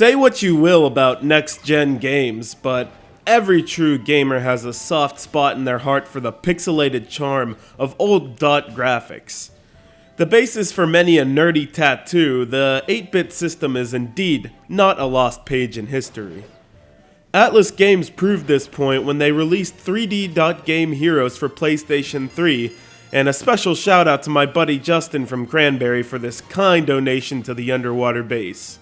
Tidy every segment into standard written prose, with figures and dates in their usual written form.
Say what you will about next-gen games, but every true gamer has a soft spot in their heart for the pixelated charm of old dot graphics. The basis for many a nerdy tattoo, the 8-bit system is indeed not a lost page in history. Atlus Games proved this point when they released 3D dot game heroes for PlayStation 3, and a special shout out to my buddy Justin from Cranberry for this kind donation to the underwater base.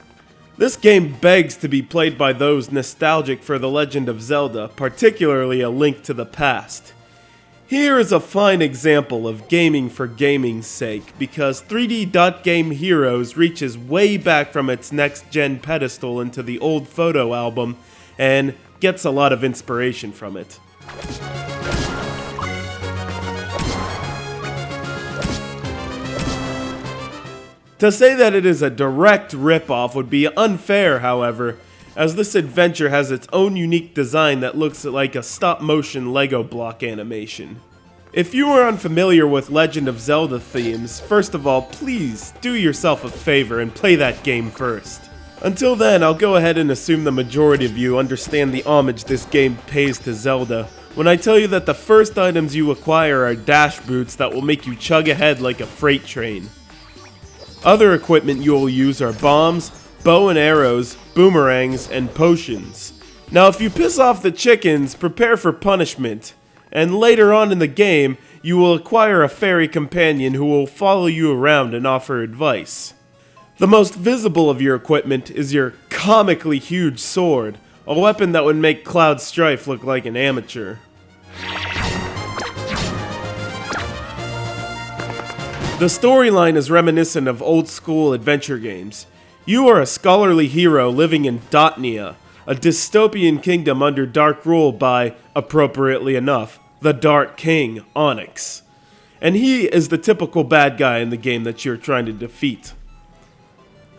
This game begs to be played by those nostalgic for The Legend of Zelda, particularly A Link to the Past. Here is a fine example of gaming for gaming's sake, because 3D dot game heroes reaches way back from its next-gen pedestal into the old photo album, and gets a lot of inspiration from it. To say that it is a direct ripoff would be unfair, however, as this adventure has its own unique design that looks like a stop-motion Lego block animation. If you are unfamiliar with Legend of Zelda themes, first of all, please do yourself a favor and play that game first. Until then, I'll go ahead and assume the majority of you understand the homage this game pays to Zelda when I tell you that the first items you acquire are dash boots that will make you chug ahead like a freight train. Other equipment you will use are bombs, bow and arrows, boomerangs, and potions. Now if you piss off the chickens, prepare for punishment, and later on in the game, you will acquire a fairy companion who will follow you around and offer advice. The most visible of your equipment is your comically huge sword, a weapon that would make Cloud Strife look like an amateur. The storyline is reminiscent of old-school adventure games. You are a scholarly hero living in Dotnia, a dystopian kingdom under dark rule by, appropriately enough, the Dark King, Onyx. And he is the typical bad guy in the game that you're trying to defeat.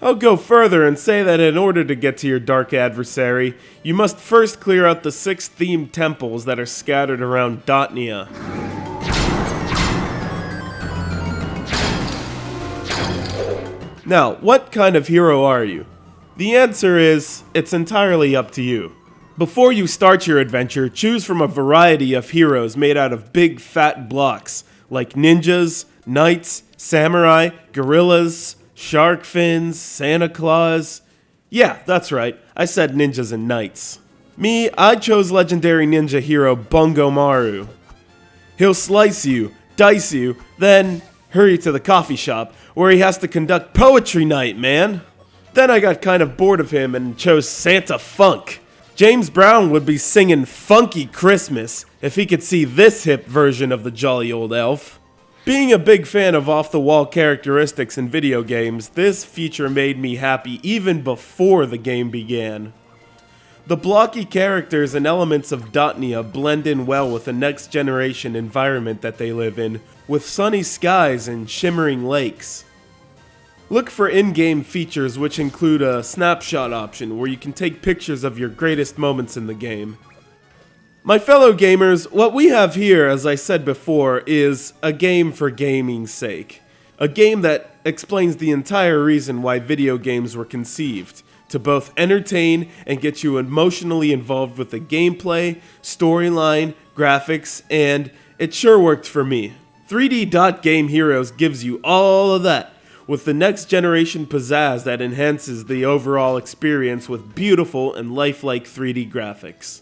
I'll go further and say that in order to get to your dark adversary, you must first clear out the 6 themed temples that are scattered around Dotnia. Now, what kind of hero are you? The answer is, it's entirely up to you. Before you start your adventure, choose from a variety of heroes made out of big fat blocks, like ninjas, knights, samurai, gorillas, shark fins, Santa Claus. Yeah, that's right, I said ninjas and knights. Me, I chose legendary ninja hero Bongo Maru. He'll slice you, dice you, then hurry to the coffee shop, where he has to conduct poetry night, man. Then I got kind of bored of him and chose Santa Funk. James Brown would be singing Funky Christmas if he could see this hip version of the jolly old elf. Being a big fan of off-the-wall characteristics in video games, this feature made me happy even before the game began. The blocky characters and elements of Dotnia blend in well with the next-generation environment that they live in, with sunny skies and shimmering lakes. Look for in-game features which include a snapshot option where you can take pictures of your greatest moments in the game. My fellow gamers, what we have here, as I said before, is a game for gaming's sake. A game that explains the entire reason why video games were conceived, to both entertain and get you emotionally involved with the gameplay, storyline, graphics, and it sure worked for me. 3D dot game heroes gives you all of that, with the next generation pizzazz that enhances the overall experience with beautiful and lifelike 3D graphics.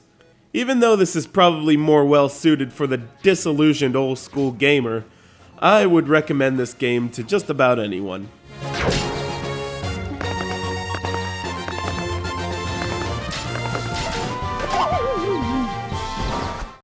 Even though this is probably more well suited for the disillusioned old school gamer, I would recommend this game to just about anyone.